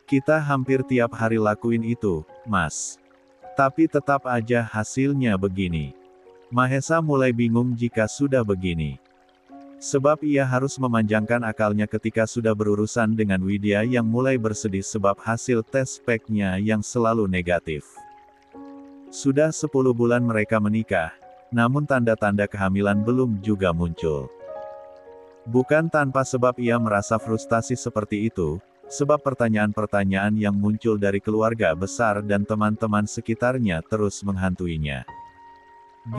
Kita hampir tiap hari lakuin itu, Mas. Tapi tetap aja hasilnya begini. Mahesa mulai bingung jika sudah begini. Sebab ia harus memanjangkan akalnya ketika sudah berurusan dengan Widya yang mulai bersedih sebab hasil tes speknya yang selalu negatif. Sudah 10 bulan mereka menikah, namun tanda-tanda kehamilan belum juga muncul. Bukan tanpa sebab ia merasa frustasi seperti itu, sebab pertanyaan-pertanyaan yang muncul dari keluarga besar dan teman-teman sekitarnya terus menghantuinya.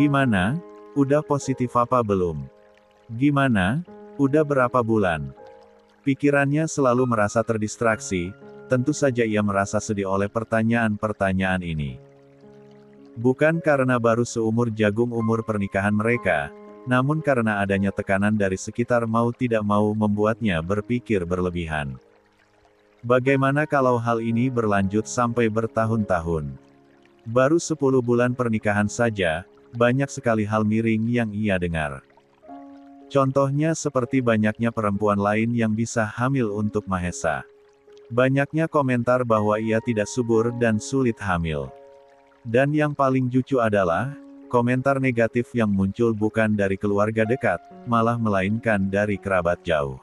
Gimana? Udah positif apa belum? Gimana? Udah berapa bulan? Pikirannya selalu merasa terdistraksi, tentu saja ia merasa sedih oleh pertanyaan-pertanyaan ini. Bukan karena baru seumur jagung umur pernikahan mereka, namun karena adanya tekanan dari sekitar mau tidak mau membuatnya berpikir berlebihan. Bagaimana kalau hal ini berlanjut sampai bertahun-tahun? Baru 10 bulan pernikahan saja, banyak sekali hal miring yang ia dengar. Contohnya seperti banyaknya perempuan lain yang bisa hamil untuk Mahesa. Banyaknya komentar bahwa ia tidak subur dan sulit hamil. Dan yang paling lucu adalah, komentar negatif yang muncul bukan dari keluarga dekat, malah melainkan dari kerabat jauh.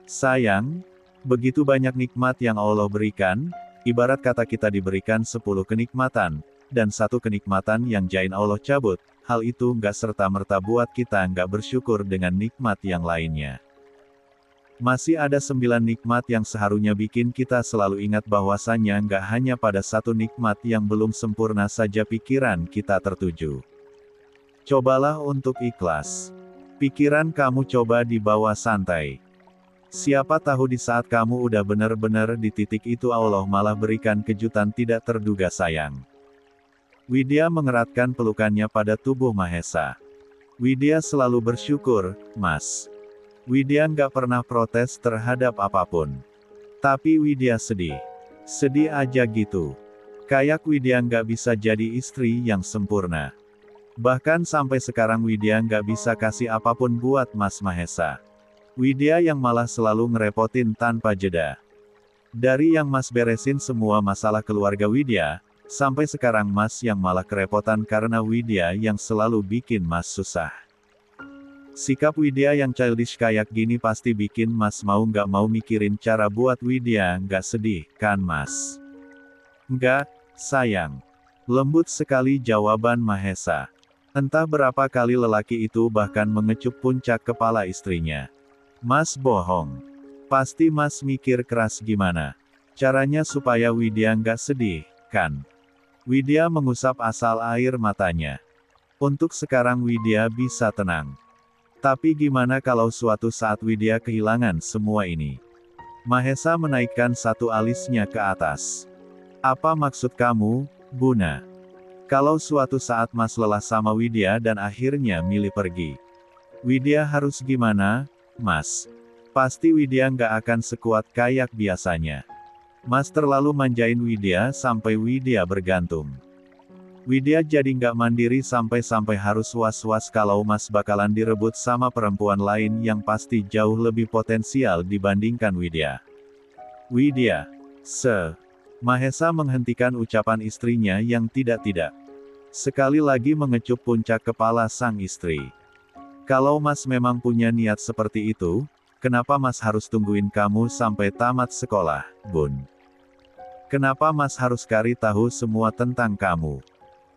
Sayang, begitu banyak nikmat yang Allah berikan, ibarat kata kita diberikan 10 kenikmatan, dan satu kenikmatan yang jain Allah cabut, hal itu nggak serta-merta buat kita nggak bersyukur dengan nikmat yang lainnya. Masih ada 9 nikmat yang seharusnya bikin kita selalu ingat bahwasannya nggak hanya pada satu nikmat yang belum sempurna saja pikiran kita tertuju. Cobalah untuk ikhlas. Pikiran kamu coba dibawa santai. Siapa tahu di saat kamu udah benar-benar di titik itu Allah malah berikan kejutan tidak terduga sayang. Widya mengeratkan pelukannya pada tubuh Mahesa. Widya selalu bersyukur, Mas. Widya nggak pernah protes terhadap apapun. Tapi Widya sedih. Sedih aja gitu. Kayak Widya nggak bisa jadi istri yang sempurna. Bahkan sampai sekarang Widya nggak bisa kasih apapun buat Mas Mahesa. Widya yang malah selalu ngerepotin tanpa jeda. Dari yang Mas beresin semua masalah keluarga Widya, sampai sekarang Mas yang malah kerepotan karena Widya yang selalu bikin Mas susah. Sikap Widya yang childish kayak gini pasti bikin Mas mau nggak mau mikirin cara buat Widya nggak sedih, kan Mas? Nggak, sayang. Lembut sekali jawaban Mahesa. Entah berapa kali lelaki itu bahkan mengecup puncak kepala istrinya. Mas bohong. Pasti Mas mikir keras gimana caranya supaya Widya nggak sedih, kan? Widya mengusap asal air matanya. Untuk sekarang Widya bisa tenang. Tapi gimana kalau suatu saat Widya kehilangan semua ini? Mahesa menaikkan satu alisnya ke atas. Apa maksud kamu, Buna? Kalau suatu saat Mas lelah sama Widya dan akhirnya milih pergi, Widya harus gimana, Mas? Pasti Widya nggak akan sekuat kayak biasanya. Mas terlalu manjain Widya sampai Widya bergantung. Widya jadi nggak mandiri sampai-sampai harus was-was kalau Mas bakalan direbut sama perempuan lain yang pasti jauh lebih potensial dibandingkan Widya. Widya. Mahesa menghentikan ucapan istrinya yang tidak-tidak. Sekali lagi mengecup puncak kepala sang istri. Kalau Mas memang punya niat seperti itu, kenapa Mas harus tungguin kamu sampai tamat sekolah, Bun? Kenapa Mas harus cari tahu semua tentang kamu?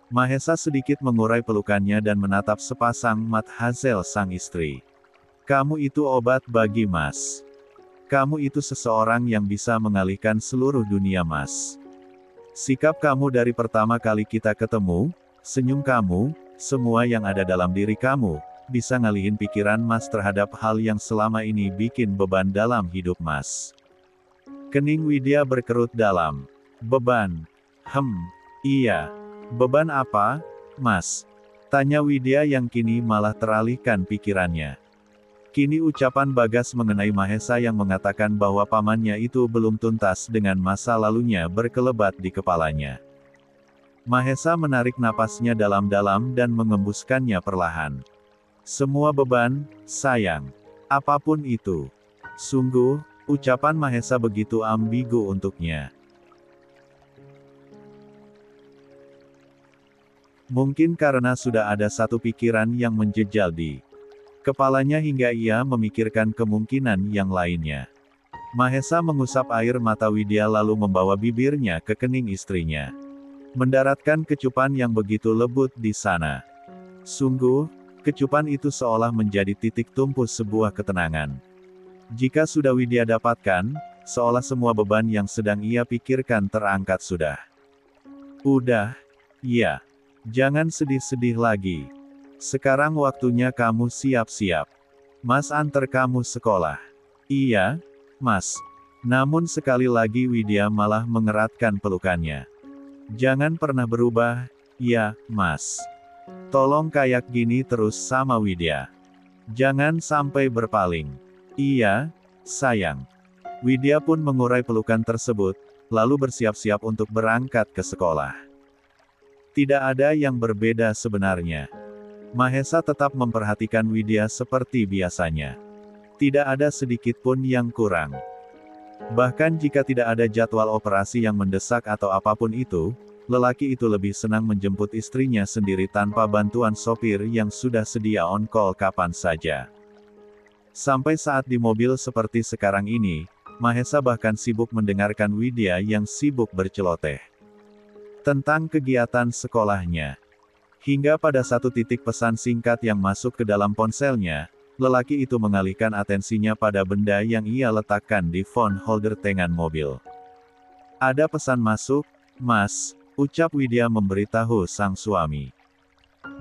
Mahesa sedikit mengurai pelukannya dan menatap sepasang mata Hazel sang istri. Kamu itu obat bagi Mas. Kamu itu seseorang yang bisa mengalihkan seluruh dunia Mas. Sikap kamu dari pertama kali kita ketemu, senyum kamu, semua yang ada dalam diri kamu, bisa ngalihin pikiran Mas terhadap hal yang selama ini bikin beban dalam hidup Mas. Kening Widya berkerut dalam. Beban. Iya. Beban apa, Mas? Tanya Widya yang kini malah teralihkan pikirannya. Kini ucapan Bagas mengenai Mahesa yang mengatakan bahwa pamannya itu belum tuntas dengan masa lalunya berkelebat di kepalanya. Mahesa menarik napasnya dalam-dalam dan mengembuskannya perlahan. Semua beban, sayang. Apapun itu. Sungguh, Ucapan Mahesa begitu ambigu untuknya. Mungkin karena sudah ada satu pikiran yang menjejal di kepalanya hingga ia memikirkan kemungkinan yang lainnya. Mahesa mengusap air mata Widya lalu membawa bibirnya ke kening istrinya. Mendaratkan kecupan yang begitu lembut di sana. Sungguh, kecupan itu seolah menjadi titik tumpu sebuah ketenangan. Jika sudah Widya dapatkan, seolah semua beban yang sedang ia pikirkan terangkat sudah. Udah, ya. Jangan sedih-sedih lagi. Sekarang waktunya kamu siap-siap. Mas antar kamu sekolah. Iya, Mas. Namun sekali lagi Widya malah mengeratkan pelukannya. Jangan pernah berubah, ya, Mas. Tolong kayak gini terus sama Widya. Jangan sampai berpaling. Iya, sayang. Widya pun mengurai pelukan tersebut, lalu bersiap-siap untuk berangkat ke sekolah. Tidak ada yang berbeda sebenarnya. Mahesa tetap memperhatikan Widya seperti biasanya. Tidak ada sedikit pun yang kurang. Bahkan jika tidak ada jadwal operasi yang mendesak atau apapun itu, lelaki itu lebih senang menjemput istrinya sendiri tanpa bantuan sopir yang sudah sedia on call kapan saja. Sampai saat di mobil seperti sekarang ini, Mahesa bahkan sibuk mendengarkan Widya yang sibuk berceloteh tentang kegiatan sekolahnya. Hingga pada satu titik pesan singkat yang masuk ke dalam ponselnya, lelaki itu mengalihkan atensinya pada benda yang ia letakkan di phone holder tengan mobil. Ada pesan masuk, Mas, ucap Widya memberitahu sang suami.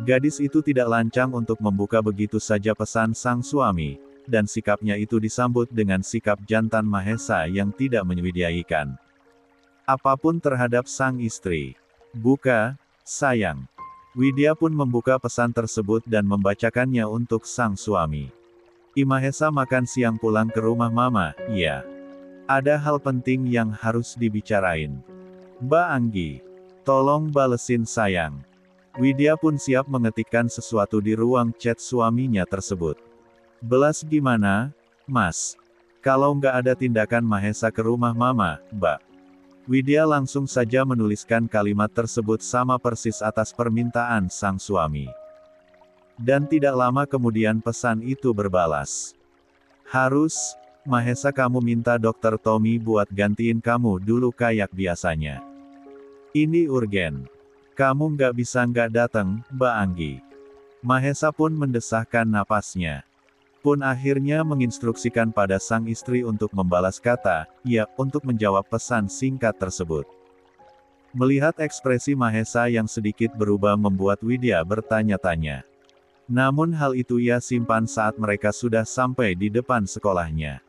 Gadis itu tidak lancang untuk membuka begitu saja pesan sang suami, dan sikapnya itu disambut dengan sikap jantan Mahesa yang tidak menyediaikan apapun terhadap sang istri. Buka, sayang. Widya pun membuka pesan tersebut dan membacakannya untuk sang suami. Mahesa makan siang pulang ke rumah mama, ya. Ada hal penting yang harus dibicarain. Mbak Anggi, tolong balesin sayang. Widya pun siap mengetikkan sesuatu di ruang chat suaminya tersebut. Belas gimana, Mas? Kalau nggak ada tindakan Mahesa ke rumah mama, Mbak. Widya langsung saja menuliskan kalimat tersebut sama persis atas permintaan sang suami. Dan tidak lama kemudian pesan itu berbalas. Harus, Mahesa kamu minta dokter Tommy buat gantiin kamu dulu kayak biasanya. Ini urgen. Kamu nggak bisa nggak datang, Mbak Anggi. Mahesa pun mendesahkan napasnya. Pun akhirnya menginstruksikan pada sang istri untuk membalas kata, ya, untuk menjawab pesan singkat tersebut. Melihat ekspresi Mahesa yang sedikit berubah membuat Widya bertanya-tanya. Namun hal itu ia simpan saat mereka sudah sampai di depan sekolahnya.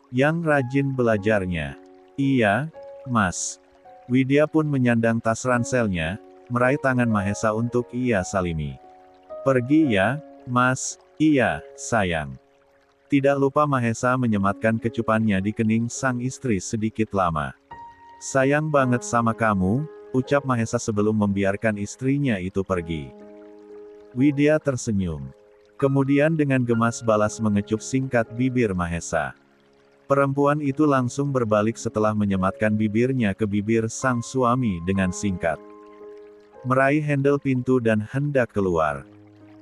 Yang rajin belajarnya. Iya, Mas. Widya pun menyandang tas ranselnya, meraih tangan Mahesa untuk ia salimi. Pergi ya, Mas. Iya, sayang. Tidak lupa Mahesa menyematkan kecupannya di kening sang istri sedikit lama. Sayang banget sama kamu, ucap Mahesa sebelum membiarkan istrinya itu pergi. Widya tersenyum. Kemudian dengan gemas balas mengecup singkat bibir Mahesa. Perempuan itu langsung berbalik setelah menyematkan bibirnya ke bibir sang suami dengan singkat. Meraih handle pintu dan hendak keluar.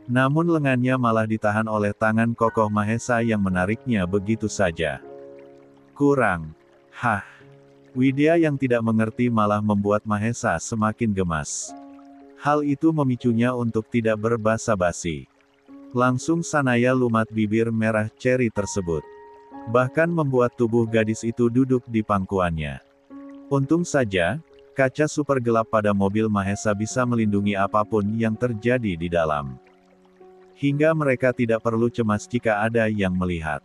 Namun lengannya malah ditahan oleh tangan kokoh Mahesa yang menariknya begitu saja. Kurang. Hah. Widya yang tidak mengerti malah membuat Mahesa semakin gemas. Hal itu memicunya untuk tidak berbasa-basi. Langsung Sanaya lumat bibir merah ceri tersebut. Bahkan membuat tubuh gadis itu duduk di pangkuannya. Untung saja, kaca super gelap pada mobil Mahesa bisa melindungi apapun yang terjadi di dalam. Hingga mereka tidak perlu cemas jika ada yang melihat.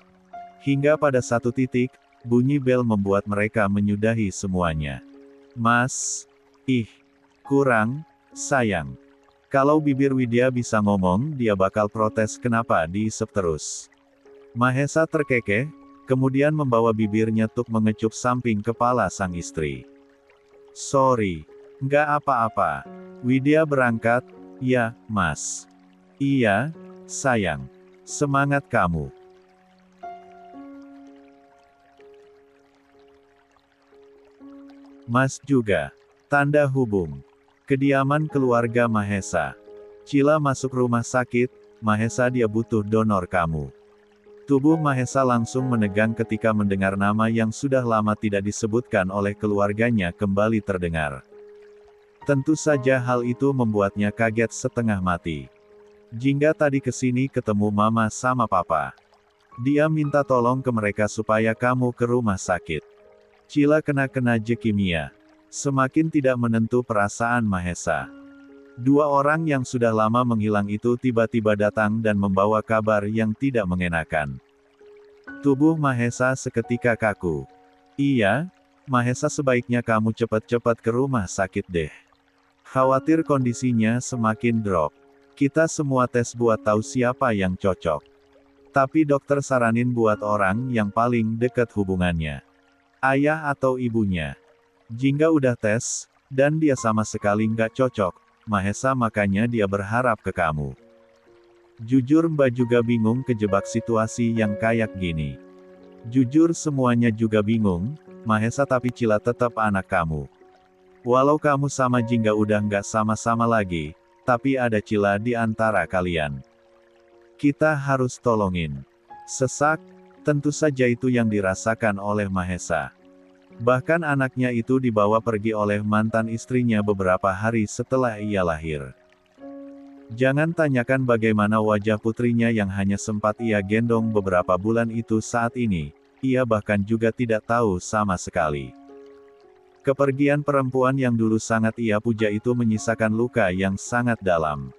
Hingga pada satu titik, bunyi bel membuat mereka menyudahi semuanya. Mas, kurang, sayang. Kalau bibir Widya bisa ngomong, dia bakal protes kenapa diisep terus. Mahesa terkekeh, kemudian membawa bibirnya untuk mengecup samping kepala sang istri. Sorry, nggak apa-apa. Widya berangkat, ya, Mas. Iya, sayang. Semangat kamu. Mas juga. Tanda hubung. Kediaman keluarga Mahesa. Cila masuk rumah sakit, Mahesa dia butuh donor kamu. Tubuh Mahesa langsung menegang ketika mendengar nama yang sudah lama tidak disebutkan oleh keluarganya kembali terdengar. Tentu saja hal itu membuatnya kaget setengah mati. Jingga tadi kesini ketemu mama sama papa. Dia minta tolong ke mereka supaya kamu ke rumah sakit. Cila kena leukemia. Semakin tidak menentu perasaan Mahesa. Dua orang yang sudah lama menghilang itu tiba-tiba datang dan membawa kabar yang tidak mengenakan. Tubuh Mahesa seketika kaku. Iya, Mahesa sebaiknya kamu cepat-cepat ke rumah sakit deh. Khawatir kondisinya semakin drop. Kita semua tes buat tahu siapa yang cocok. Tapi dokter saranin buat orang yang paling dekat hubungannya. Ayah atau ibunya. Jingga udah tes, dan dia sama sekali nggak cocok, Mahesa makanya dia berharap ke kamu. Jujur Mbak juga bingung kejebak situasi yang kayak gini. Jujur semuanya juga bingung, Mahesa tapi Cila tetap anak kamu. Walau kamu sama Jingga udah nggak sama-sama lagi, tapi ada Cila di antara kalian. Kita harus tolongin. Sesak, tentu saja itu yang dirasakan oleh Mahesa. Bahkan anaknya itu dibawa pergi oleh mantan istrinya beberapa hari setelah ia lahir. Jangan tanyakan bagaimana wajah putrinya yang hanya sempat ia gendong beberapa bulan itu saat ini, ia bahkan juga tidak tahu sama sekali. Kepergian perempuan yang dulu sangat ia puja itu menyisakan luka yang sangat dalam.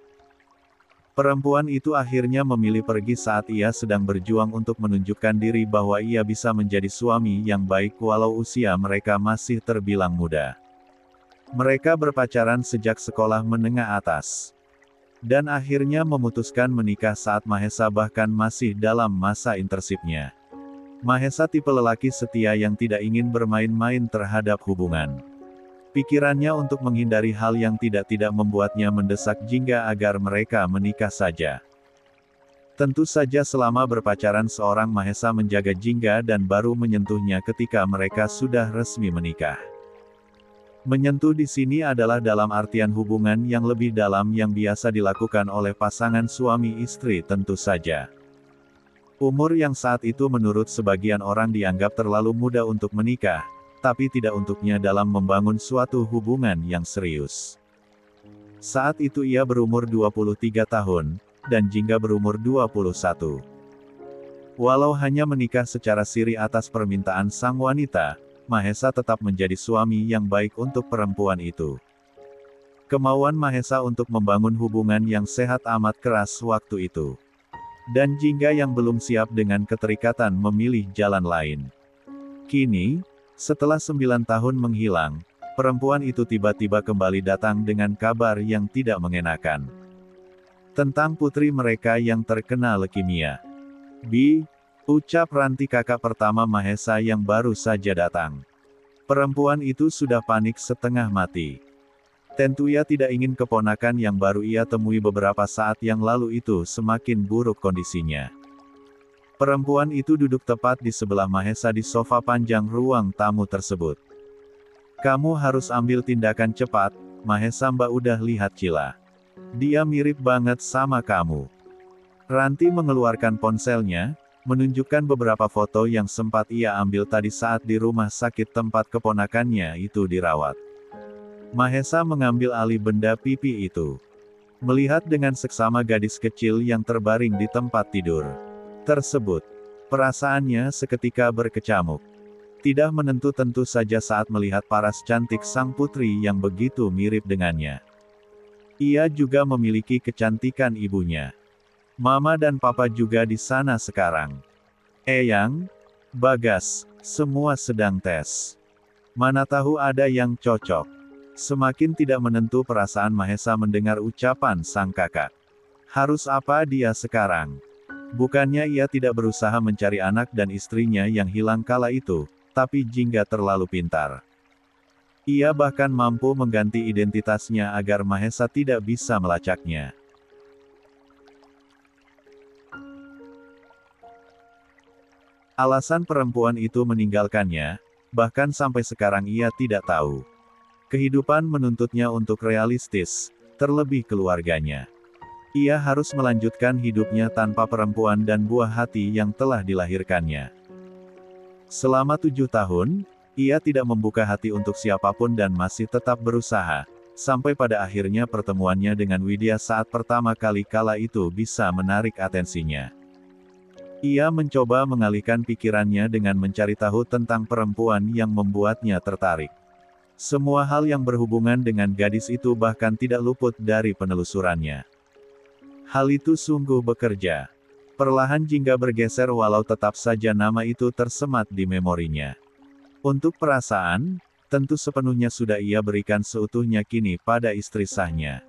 Perempuan itu akhirnya memilih pergi saat ia sedang berjuang untuk menunjukkan diri bahwa ia bisa menjadi suami yang baik walau usia mereka masih terbilang muda. Mereka berpacaran sejak sekolah menengah atas. Dan akhirnya memutuskan menikah saat Mahesa bahkan masih dalam masa internshipnya. Mahesa tipe lelaki setia yang tidak ingin bermain-main terhadap hubungan. Pikirannya untuk menghindari hal yang tidak membuatnya mendesak Jingga agar mereka menikah saja. Tentu saja selama berpacaran seorang Mahesa menjaga Jingga dan baru menyentuhnya ketika mereka sudah resmi menikah. Menyentuh di sini adalah dalam artian hubungan yang lebih dalam yang biasa dilakukan oleh pasangan suami istri tentu saja. Umur yang saat itu menurut sebagian orang dianggap terlalu muda untuk menikah, tapi tidak untuknya dalam membangun suatu hubungan yang serius. Saat itu ia berumur 23 tahun, dan Jingga berumur 21. Walau hanya menikah secara siri atas permintaan sang wanita, Mahesa tetap menjadi suami yang baik untuk perempuan itu. Kemauan Mahesa untuk membangun hubungan yang sehat amat keras waktu itu. Dan Jingga yang belum siap dengan keterikatan memilih jalan lain. Kini, setelah 9 tahun menghilang, perempuan itu tiba-tiba kembali datang dengan kabar yang tidak mengenakan. Tentang putri mereka yang terkena leukemia. Ucap Ranti kakak pertama Mahesa yang baru saja datang. Perempuan itu sudah panik setengah mati. Tentu ia tidak ingin keponakan yang baru ia temui beberapa saat yang lalu itu semakin buruk kondisinya. Perempuan itu duduk tepat di sebelah Mahesa di sofa panjang ruang tamu tersebut. Kamu harus ambil tindakan cepat, Mahesa Mbak udah lihat Cila. Dia mirip banget sama kamu. Ranti mengeluarkan ponselnya, menunjukkan beberapa foto yang sempat ia ambil tadi saat di rumah sakit tempat keponakannya itu dirawat. Mahesa mengambil alih benda pipi itu. Melihat dengan seksama gadis kecil yang terbaring di tempat tidur tersebut. Perasaannya seketika berkecamuk. Tidak menentu tentu saja saat melihat paras cantik sang putri yang begitu mirip dengannya. Ia juga memiliki kecantikan ibunya. Mama dan papa juga di sana sekarang. Eyang, Bagas, semua sedang tes. Mana tahu ada yang cocok. Semakin tidak menentu perasaan Mahesa mendengar ucapan sang kakak. Harus apa dia sekarang? Bukannya ia tidak berusaha mencari anak dan istrinya yang hilang kala itu, tapi Jingga terlalu pintar. Ia bahkan mampu mengganti identitasnya agar Mahesa tidak bisa melacaknya. Alasan perempuan itu meninggalkannya, bahkan sampai sekarang ia tidak tahu. Kehidupan menuntutnya untuk realistis, terlebih keluarganya. Ia harus melanjutkan hidupnya tanpa perempuan dan buah hati yang telah dilahirkannya. Selama 7 tahun, ia tidak membuka hati untuk siapapun dan masih tetap berusaha, sampai pada akhirnya pertemuannya dengan Widya saat pertama kali kala itu bisa menarik atensinya. Ia mencoba mengalihkan pikirannya dengan mencari tahu tentang perempuan yang membuatnya tertarik. Semua hal yang berhubungan dengan gadis itu bahkan tidak luput dari penelusurannya. Hal itu sungguh bekerja. Perlahan Jingga bergeser walau tetap saja nama itu tersemat di memorinya. Untuk perasaan, tentu sepenuhnya sudah ia berikan seutuhnya kini pada istri sahnya.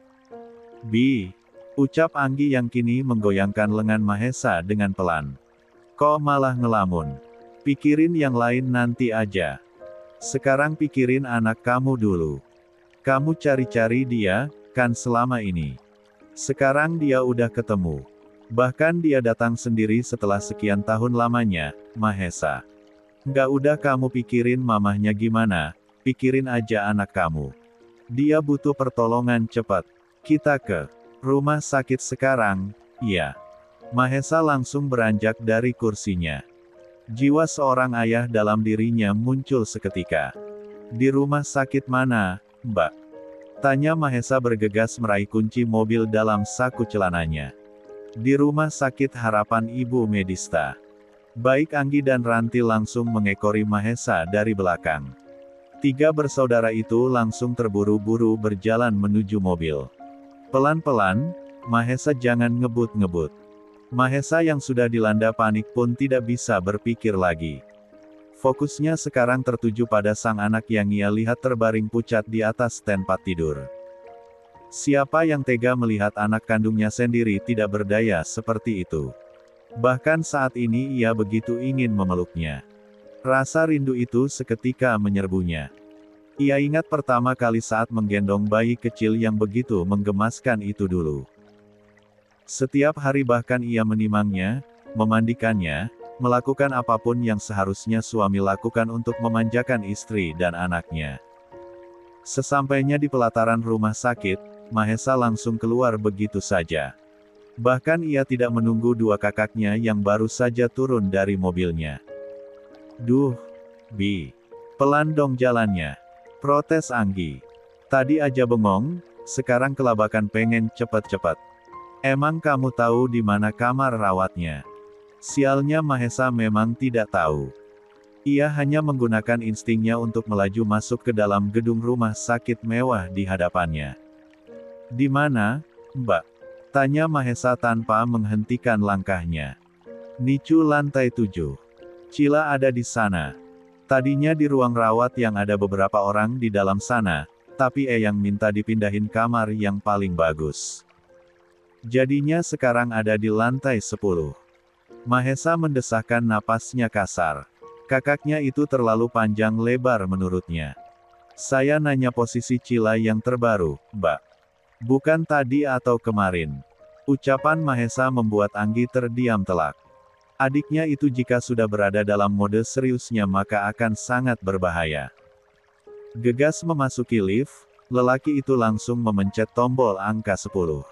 Ucap Anggi yang kini menggoyangkan lengan Mahesa dengan pelan. Kok malah ngelamun? Pikirin yang lain nanti aja. Sekarang pikirin anak kamu dulu. Kamu cari-cari dia, kan selama ini. Sekarang dia udah ketemu. Bahkan dia datang sendiri setelah sekian tahun lamanya, Mahesa. Nggak udah kamu pikirin mamahnya gimana, pikirin aja anak kamu. Dia butuh pertolongan cepat. Kita ke rumah sakit sekarang, iya. Mahesa langsung beranjak dari kursinya. Jiwa seorang ayah dalam dirinya muncul seketika. Di rumah sakit mana, Mbak? Tanya Mahesa bergegas meraih kunci mobil dalam saku celananya. Di rumah sakit Harapan Ibu Medista. Baik Anggi dan Ranti langsung mengekori Mahesa dari belakang. 3 bersaudara itu langsung terburu-buru berjalan menuju mobil. Pelan-pelan, Mahesa jangan ngebut-ngebut. Mahesa yang sudah dilanda panik pun tidak bisa berpikir lagi. Fokusnya sekarang tertuju pada sang anak yang ia lihat terbaring pucat di atas tempat tidur. Siapa yang tega melihat anak kandungnya sendiri tidak berdaya seperti itu? Bahkan saat ini ia begitu ingin memeluknya. Rasa rindu itu seketika menyerbunya. Ia ingat pertama kali saat menggendong bayi kecil yang begitu menggemaskan itu dulu. Setiap hari bahkan ia menimangnya, memandikannya, melakukan apapun yang seharusnya suami lakukan untuk memanjakan istri dan anaknya. Sesampainya di pelataran rumah sakit, Mahesa langsung keluar begitu saja. Bahkan ia tidak menunggu 2 kakaknya yang baru saja turun dari mobilnya. Duh, pelan dong jalannya. Protes Anggi. Tadi aja bengong, sekarang kelabakan pengen cepet-cepet. Emang kamu tahu di mana kamar rawatnya? Sialnya Mahesa memang tidak tahu. Ia hanya menggunakan instingnya untuk melaju masuk ke dalam gedung rumah sakit mewah di hadapannya. Di mana, Mbak? Tanya Mahesa tanpa menghentikan langkahnya. Nicu lantai 7. Cila ada di sana. Tadinya di ruang rawat yang ada beberapa orang di dalam sana, tapi Eyang minta dipindahin kamar yang paling bagus. Jadinya sekarang ada di lantai 10. Mahesa mendesahkan napasnya kasar. Kakaknya itu terlalu panjang lebar menurutnya. Saya nanya posisi Cila yang terbaru, Mbak. Bukan tadi atau kemarin. Ucapan Mahesa membuat Anggi terdiam telak. Adiknya itu jika sudah berada dalam mode seriusnya maka akan sangat berbahaya. Gegas memasuki lift, lelaki itu langsung memencet tombol angka 10.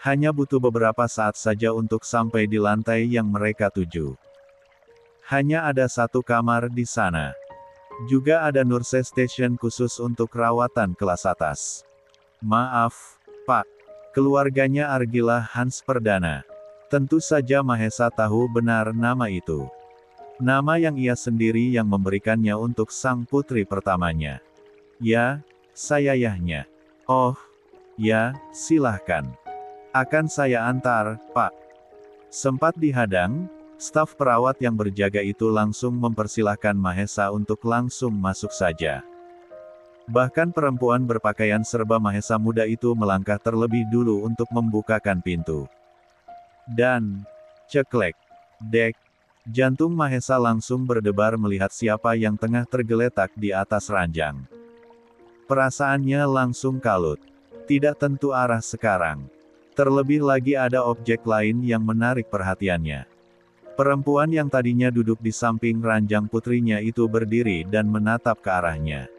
Hanya butuh beberapa saat saja untuk sampai di lantai yang mereka tuju. Hanya ada 1 kamar di sana. Juga ada nurse station khusus untuk rawatan kelas atas. Maaf, Pak. Keluarganya Argila Hans Perdana. Tentu saja Mahesa tahu benar nama itu. Nama yang ia sendiri yang memberikannya untuk sang putri pertamanya. Ya, saya Yahnya. Oh, ya, silahkan. Akan saya antar, Pak. Sempat dihadang, staf perawat yang berjaga itu langsung mempersilahkan Mahesa untuk langsung masuk saja. Bahkan perempuan berpakaian serba Mahesa muda itu melangkah terlebih dulu untuk membukakan pintu. Dan, ceklek, dek, jantung Mahesa langsung berdebar melihat siapa yang tengah tergeletak di atas ranjang. Perasaannya langsung kalut. Tidak tentu arah sekarang. Terlebih lagi ada objek lain yang menarik perhatiannya. Perempuan yang tadinya duduk di samping ranjang putrinya itu berdiri dan menatap ke arahnya.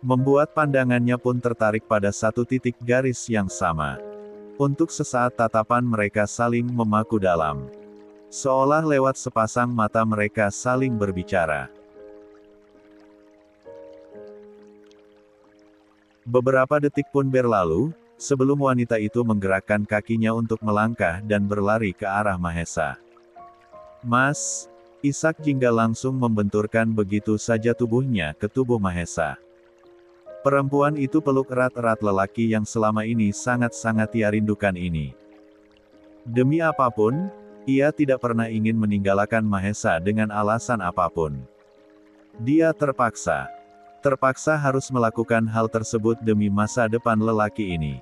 Membuat pandangannya pun tertarik pada satu titik garis yang sama. Untuk sesaat tatapan mereka saling memaku dalam. Seolah lewat sepasang mata mereka saling berbicara. Beberapa detik pun berlalu, sebelum wanita itu menggerakkan kakinya untuk melangkah dan berlari ke arah Mahesa. "Mas," Ishak Jingga langsung membenturkan begitu saja tubuhnya ke tubuh Mahesa. Perempuan itu peluk erat-erat lelaki yang selama ini sangat-sangat ia rindukan ini. Demi apapun, ia tidak pernah ingin meninggalkan Mahesa dengan alasan apapun. Dia terpaksa harus melakukan hal tersebut demi masa depan lelaki ini.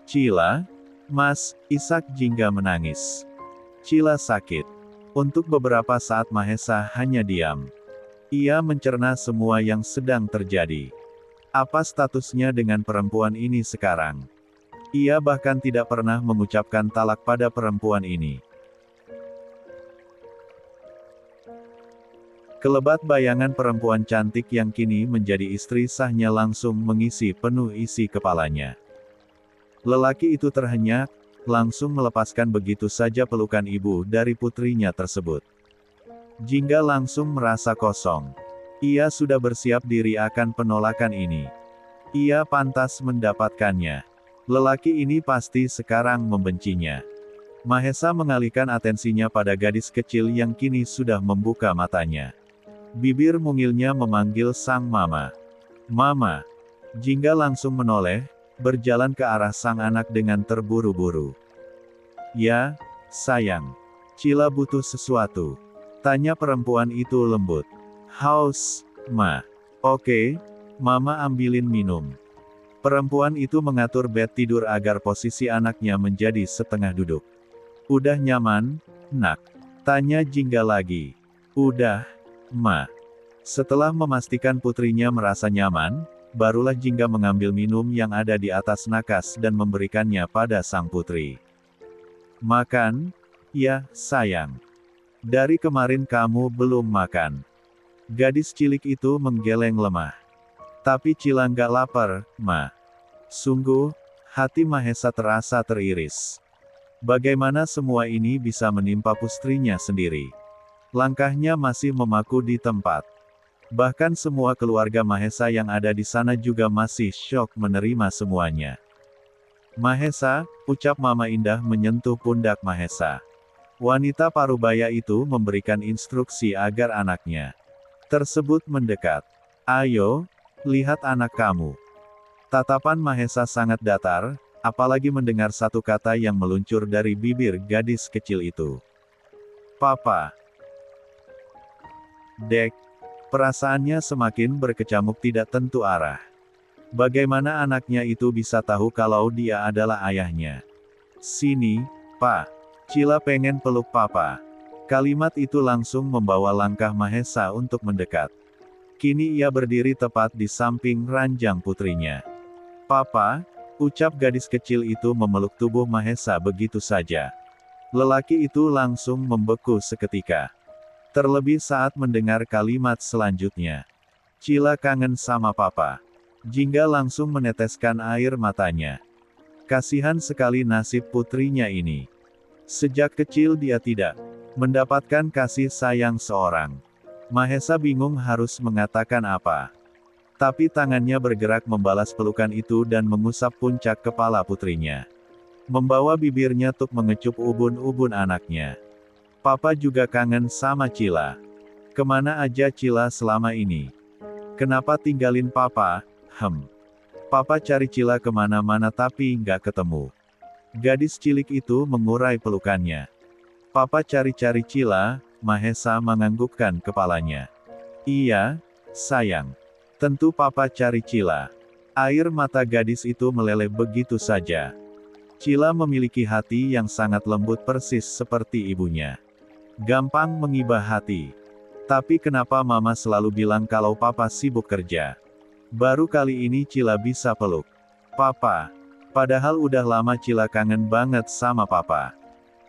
"Cila, Mas," Ishak Jingga menangis. "Cila sakit." Untuk beberapa saat Mahesa hanya diam. Ia mencerna semua yang sedang terjadi. Apa statusnya dengan perempuan ini sekarang? Ia bahkan tidak pernah mengucapkan talak pada perempuan ini. Kelebat bayangan perempuan cantik yang kini menjadi istri sahnya langsung mengisi penuh isi kepalanya. Lelaki itu terhenyak, langsung melepaskan begitu saja pelukan ibu dari putrinya tersebut. Jingga langsung merasa kosong. Ia sudah bersiap diri akan penolakan ini. Ia pantas mendapatkannya. Lelaki ini pasti sekarang membencinya. Mahesa mengalihkan atensinya pada gadis kecil yang kini sudah membuka matanya. Bibir mungilnya memanggil sang mama. "Mama." Jingga langsung menoleh, berjalan ke arah sang anak dengan terburu-buru. "Ya, sayang. Cila butuh sesuatu," tanya perempuan itu lembut. "Haus, Ma." "Oke, Mama ambilin minum." Perempuan itu mengatur bed tidur agar posisi anaknya menjadi setengah duduk. "Udah nyaman, Nak?" tanya Jingga lagi. "Udah, Ma." Setelah memastikan putrinya merasa nyaman, barulah Jingga mengambil minum yang ada di atas nakas dan memberikannya pada sang putri. "Makan, ya, sayang. Dari kemarin kamu belum makan." Gadis cilik itu menggeleng lemah. "Tapi Cila nggak lapar, Ma." Sungguh, hati Mahesa terasa teriris. Bagaimana semua ini bisa menimpa pustrinya sendiri? Langkahnya masih memaku di tempat. Bahkan semua keluarga Mahesa yang ada di sana juga masih syok menerima semuanya. "Mahesa," ucap Mama Indah menyentuh pundak Mahesa. Wanita parubaya itu memberikan instruksi agar anaknya tersebut mendekat. "Ayo, lihat anak kamu." Tatapan Mahesa sangat datar, apalagi mendengar satu kata yang meluncur dari bibir gadis kecil itu. "Papa." Dek. Perasaannya semakin berkecamuk tidak tentu arah. Bagaimana anaknya itu bisa tahu kalau dia adalah ayahnya? "Sini, Pak. Cila pengen peluk Papa." Kalimat itu langsung membawa langkah Mahesa untuk mendekat. Kini ia berdiri tepat di samping ranjang putrinya. "Papa," ucap gadis kecil itu memeluk tubuh Mahesa begitu saja. Lelaki itu langsung membeku seketika. Terlebih saat mendengar kalimat selanjutnya. "Cila kangen sama Papa." Jingga langsung meneteskan air matanya. Kasihan sekali nasib putrinya ini. Sejak kecil dia tidak mendapatkan kasih sayang seorang. Mahesa bingung harus mengatakan apa. Tapi tangannya bergerak membalas pelukan itu dan mengusap puncak kepala putrinya. Membawa bibirnya untuk mengecup ubun-ubun anaknya. "Papa juga kangen sama Cila. Kemana aja Cila selama ini? Kenapa tinggalin Papa? Papa cari Cila kemana-mana tapi nggak ketemu." Gadis cilik itu mengurai pelukannya. "Papa cari-cari Cila," Mahesa menganggukkan kepalanya. "Iya, sayang. Tentu Papa cari Cila." Air mata gadis itu meleleh begitu saja. Cila memiliki hati yang sangat lembut persis seperti ibunya. Gampang mengibah hati. Tapi kenapa Mama selalu bilang kalau Papa sibuk kerja? Baru kali ini Cila bisa peluk Papa. Padahal udah lama Cila kangen banget sama Papa.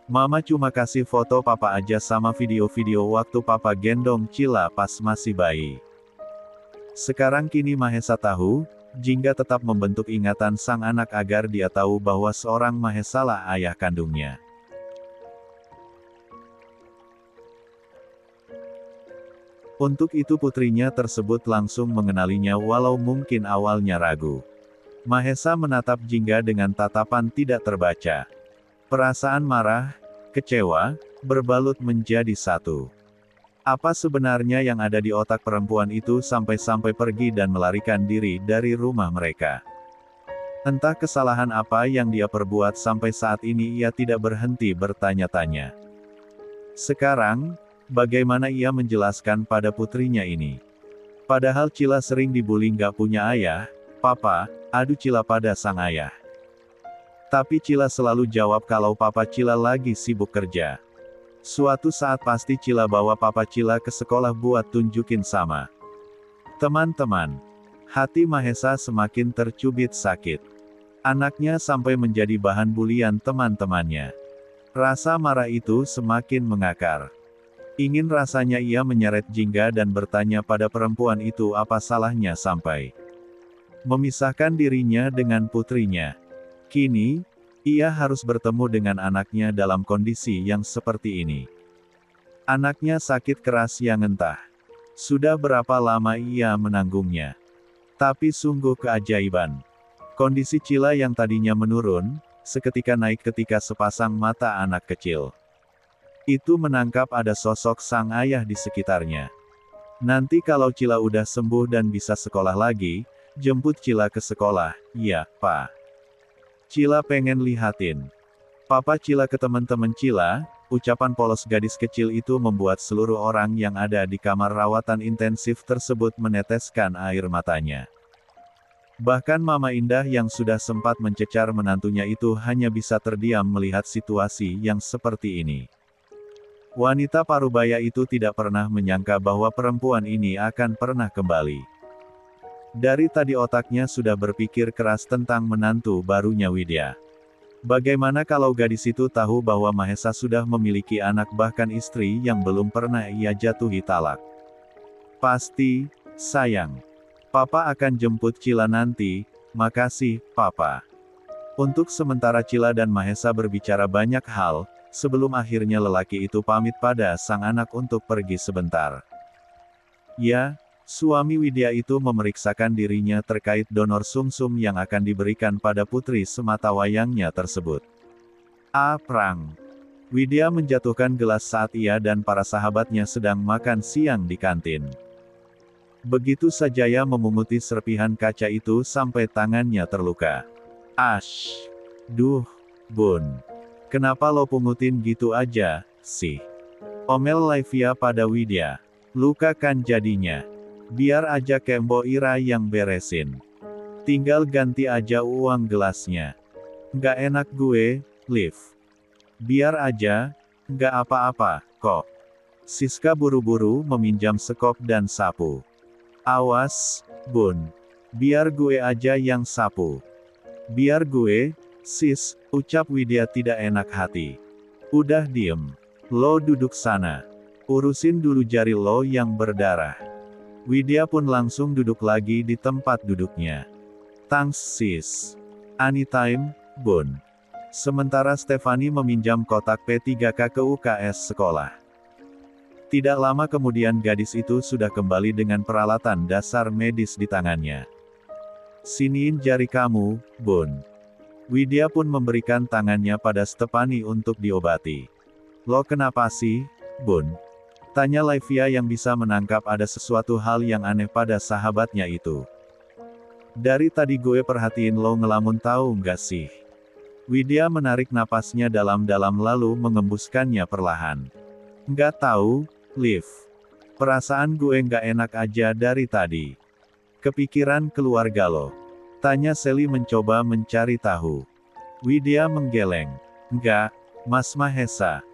Mama cuma kasih foto papa aja sama video-video waktu papa gendong Cila pas masih bayi. Sekarang kini Mahesa tahu, Jingga tetap membentuk ingatan sang anak agar dia tahu bahwa seorang Mahesalah ayah kandungnya. Untuk itu putrinya tersebut langsung mengenalinya walau mungkin awalnya ragu. Mahesa menatap Jingga dengan tatapan tidak terbaca. Perasaan marah, kecewa, berbalut menjadi satu. Apa sebenarnya yang ada di otak perempuan itu sampai-sampai pergi dan melarikan diri dari rumah mereka? Entah kesalahan apa yang dia perbuat sampai saat ini ia tidak berhenti bertanya-tanya. Sekarang, bagaimana ia menjelaskan pada putrinya ini? Padahal Cila sering dibully nggak punya ayah, papa, adu Cila pada sang ayah. Tapi Cila selalu jawab kalau papa Cila lagi sibuk kerja. Suatu saat pasti Cila bawa papa Cila ke sekolah buat tunjukin sama teman-teman. Hati Mahesa semakin tercubit sakit. Anaknya sampai menjadi bahan bulian teman-temannya. Rasa marah itu semakin mengakar. Ingin rasanya ia menyeret Jingga dan bertanya pada perempuan itu apa salahnya sampai memisahkan dirinya dengan putrinya. Kini, ia harus bertemu dengan anaknya dalam kondisi yang seperti ini. Anaknya sakit keras yang entah sudah berapa lama ia menanggungnya. Tapi sungguh keajaiban. Kondisi Cila yang tadinya menurun, seketika naik ketika sepasang mata anak kecil itu menangkap ada sosok sang ayah di sekitarnya. Nanti kalau Cila udah sembuh dan bisa sekolah lagi, jemput Cila ke sekolah, ya, Pak. Cila pengen lihatin papa Cila ke teman-teman Cila. Ucapan polos gadis kecil itu membuat seluruh orang yang ada di kamar rawatan intensif tersebut meneteskan air matanya. Bahkan Mama Indah yang sudah sempat mencecar menantunya itu hanya bisa terdiam melihat situasi yang seperti ini. Wanita parubaya itu tidak pernah menyangka bahwa perempuan ini akan pernah kembali. Dari tadi otaknya sudah berpikir keras tentang menantu barunya Widya. Bagaimana kalau gadis itu tahu bahwa Mahesa sudah memiliki anak bahkan istri yang belum pernah ia jatuhi talak? Pasti, sayang. Papa akan jemput Cila nanti, makasih, Papa. Untuk sementara Cila dan Mahesa berbicara banyak hal, sebelum akhirnya lelaki itu pamit pada sang anak untuk pergi sebentar. Ya, suami Widya itu memeriksakan dirinya terkait donor sumsum yang akan diberikan pada putri sematawayangnya tersebut. Prang. Widya menjatuhkan gelas saat ia dan para sahabatnya sedang makan siang di kantin. Begitu saja ia memunguti serpihan kaca itu sampai tangannya terluka. Ash. Duh, Bun. Kenapa lo pungutin gitu aja, sih? Omel Laivia pada Widya. Luka kan jadinya. Biar aja Kembo Ira yang beresin. Tinggal ganti aja uang gelasnya. Nggak enak gue, Liv. Biar aja, nggak apa-apa, kok. Siska buru-buru meminjam sekop dan sapu. Awas, Bun. Biar gue aja yang sapu. Biar gue, sis, ucap Widya tidak enak hati. Udah diem. Lo duduk sana. Urusin dulu jari lo yang berdarah. Widya pun langsung duduk lagi di tempat duduknya. Thanks sis. Anytime, Bun. Sementara Stefani meminjam kotak P3K ke UKS sekolah. Tidak lama kemudian gadis itu sudah kembali dengan peralatan dasar medis di tangannya. Siniin jari kamu, Bun. Widya pun memberikan tangannya pada Stefani untuk diobati. Lo kenapa sih, Bun? Tanya Laivia yang bisa menangkap ada sesuatu hal yang aneh pada sahabatnya itu. Dari tadi gue perhatiin lo ngelamun tahu nggak sih? Widya menarik napasnya dalam-dalam lalu mengembuskannya perlahan. Nggak tahu, Liv. Perasaan gue nggak enak aja dari tadi. Kepikiran keluarga lo. Tanya Sally mencoba mencari tahu. Widya menggeleng. Nggak, Mas Mahesa.